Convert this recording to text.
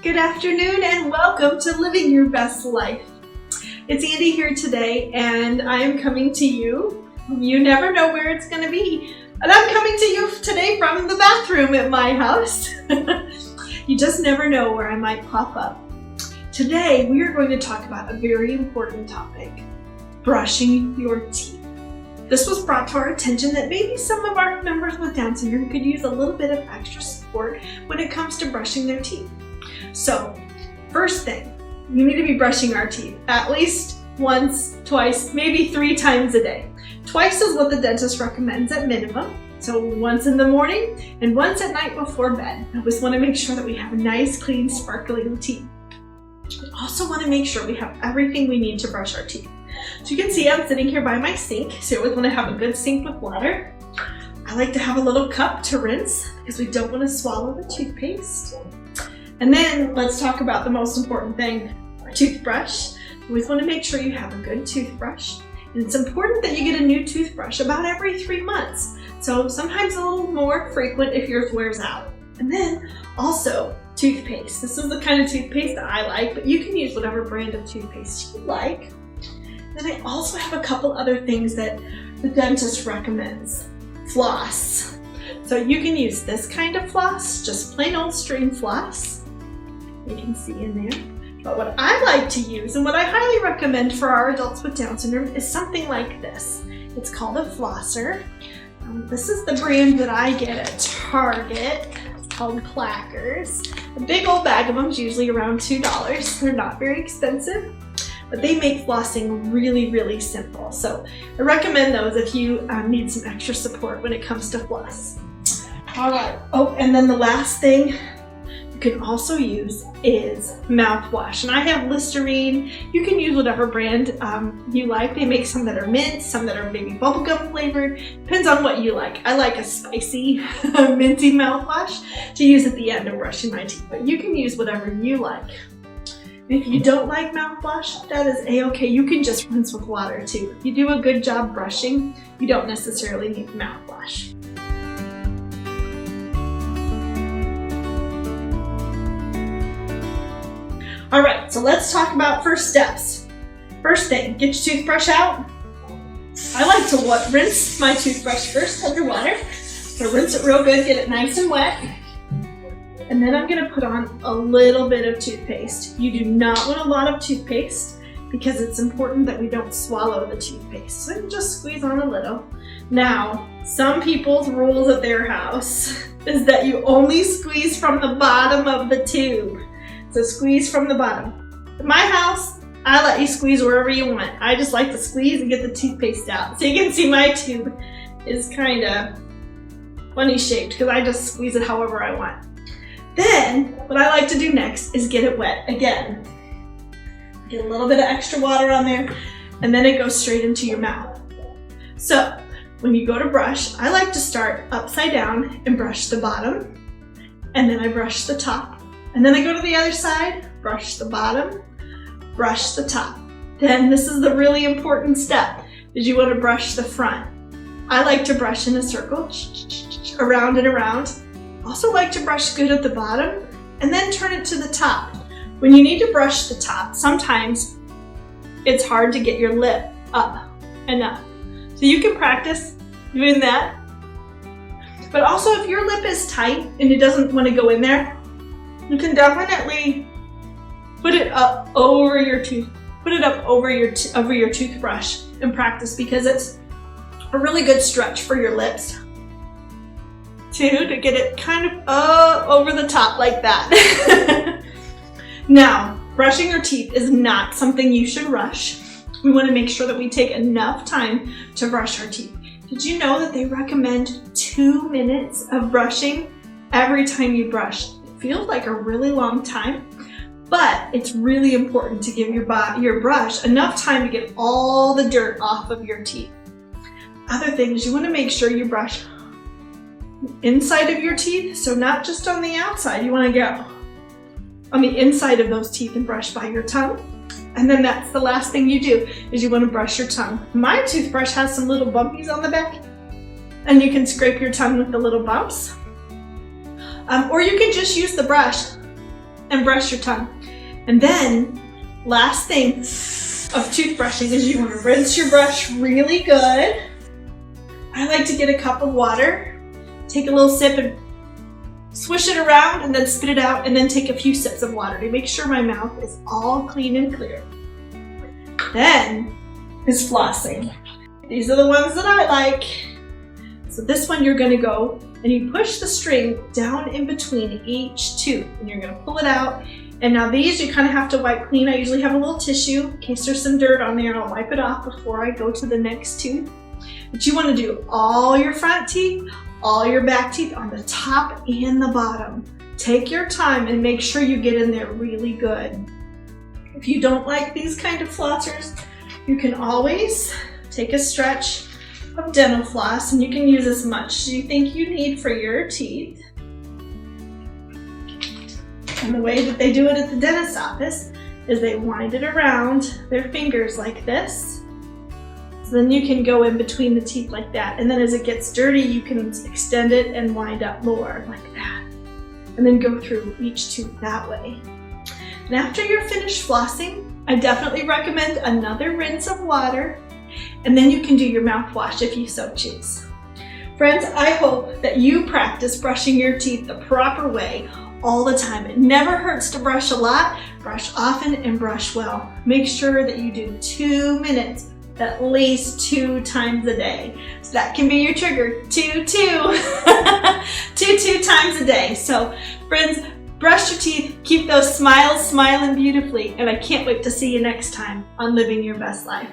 Good afternoon and welcome to Living Your Best Life. It's Andi here today and I am coming to you. You never know where it's going to be. And I'm coming to you today from the bathroom at my house. You just never know where I might pop up. Today we are going to talk about a very important topic, brushing your teeth. This was brought to our attention that maybe some of our members with Down syndrome could use a little bit of extra support when it comes to brushing their teeth. So, first thing, we need to be brushing our teeth at least once, twice, maybe 3 times a day. Twice is what the dentist recommends at minimum. So once in the morning and once at night before bed. I always want to make sure that we have nice, clean, sparkling teeth. We also want to make sure we have everything we need to brush our teeth. So you can see I'm sitting here by my sink, so you always want to have a good sink with water. I like to have a little cup to rinse because we don't want to swallow the toothpaste. And then let's talk about the most important thing, our toothbrush. You always want to make sure you have a good toothbrush. And it's important that you get a new toothbrush about every 3 months. So sometimes a little more frequent if yours wears out. And then also toothpaste. This is the kind of toothpaste that I like, but you can use whatever brand of toothpaste you like. Then I also have a couple other things that the dentist recommends. Floss. So you can use this kind of floss, just plain old stream floss. You can see in there. But what I like to use and what I highly recommend for our adults with Down syndrome is something like this. It's called a flosser. This is the brand that I get at Target. It's called Clackers. A big old bag of them is usually around $2. They're not very expensive, but they make flossing really, really simple. So I recommend those if you need some extra support when it comes to floss. All right. Oh, and then the last thing you can also use is mouthwash. And I have Listerine. You can use whatever brand you like. They make some that are mint, some that are maybe bubblegum flavored. Depends on what you like. I like a spicy, minty mouthwash to use at the end of brushing my teeth. But you can use whatever you like. If you don't like mouthwash, that is a-okay. You can just rinse with water too. If you do a good job brushing, you don't necessarily need mouthwash. All right, so let's talk about first steps. First thing, get your toothbrush out. I like to rinse my toothbrush first under water. So rinse it real good, get it nice and wet. And then I'm gonna put on a little bit of toothpaste. You do not want a lot of toothpaste because it's important that we don't swallow the toothpaste. So you just squeeze on a little. Now, some people's rules at their house is that you only squeeze from the bottom of the tube. So squeeze from the bottom. At my house, I let you squeeze wherever you want. I just like to squeeze and get the toothpaste out. So you can see my tube is kind of funny shaped because I just squeeze it however I want. Then, what I like to do next is get it wet again. Get a little bit of extra water on there, and then it goes straight into your mouth. So, when you go to brush, I like to start upside down and brush the bottom, and then I brush the top. And then I go to the other side, brush the bottom, brush the top. Then this is the really important step, is you want to brush the front. I like to brush in a circle, around and around. Also like to brush good at the bottom, and then turn it to the top. When you need to brush the top, sometimes it's hard to get your lip up and up. So you can practice doing that. But also if your lip is tight and it doesn't want to go in there, you can definitely put it up over your toothbrush and practice because it's a really good stretch for your lips too, to get it kind of over the top like that. Now, brushing your teeth is not something you should rush. We want to make sure that we take enough time to brush our teeth. Did you know that they recommend 2 minutes of brushing every time you brush? Feels like a really long time, but it's really important to give your brush enough time to get all the dirt off of your teeth. Other things, you want to make sure you brush inside of your teeth, so not just on the outside. You want to go on the inside of those teeth and brush by your tongue. And then that's the last thing you do, is you want to brush your tongue. My toothbrush has some little bumpies on the back, and you can scrape your tongue with the little bumps. Or you can just use the brush and brush your tongue. And then, last thing of toothbrushing is you want to rinse your brush really good. I like to get a cup of water, take a little sip and swish it around and then spit it out, and then take a few sips of water to make sure my mouth is all clean and clear. Then is flossing. These are the ones that I like. So this one you're gonna go and you push the string down in between each tooth and you're gonna pull it out. And now these you kind of have to wipe clean. I usually have a little tissue in case there's some dirt on there. I'll wipe it off before I go to the next tooth. But you want to do all your front teeth, all your back teeth on the top and the bottom. Take your time and make sure you get in there really good. If you don't like these kind of flossers, you can always take a stretch of dental floss and you can use as much as you think you need for your teeth. And the way that they do it at the dentist's office is they wind it around their fingers like this. So then you can go in between the teeth like that. And then as it gets dirty, you can extend it and wind up more like that. And then go through each tooth that way. And after you're finished flossing, I definitely recommend another rinse of water. And then you can do your mouthwash if you so choose. Friends, I hope that you practice brushing your teeth the proper way all the time. It never hurts to brush a lot, brush often, and brush well. Make sure that you do 2 minutes at least 2 times a day. So that can be your trigger, 2 times a day. So friends, brush your teeth, keep those smiles smiling beautifully, and I can't wait to see you next time on Living Your Best Life.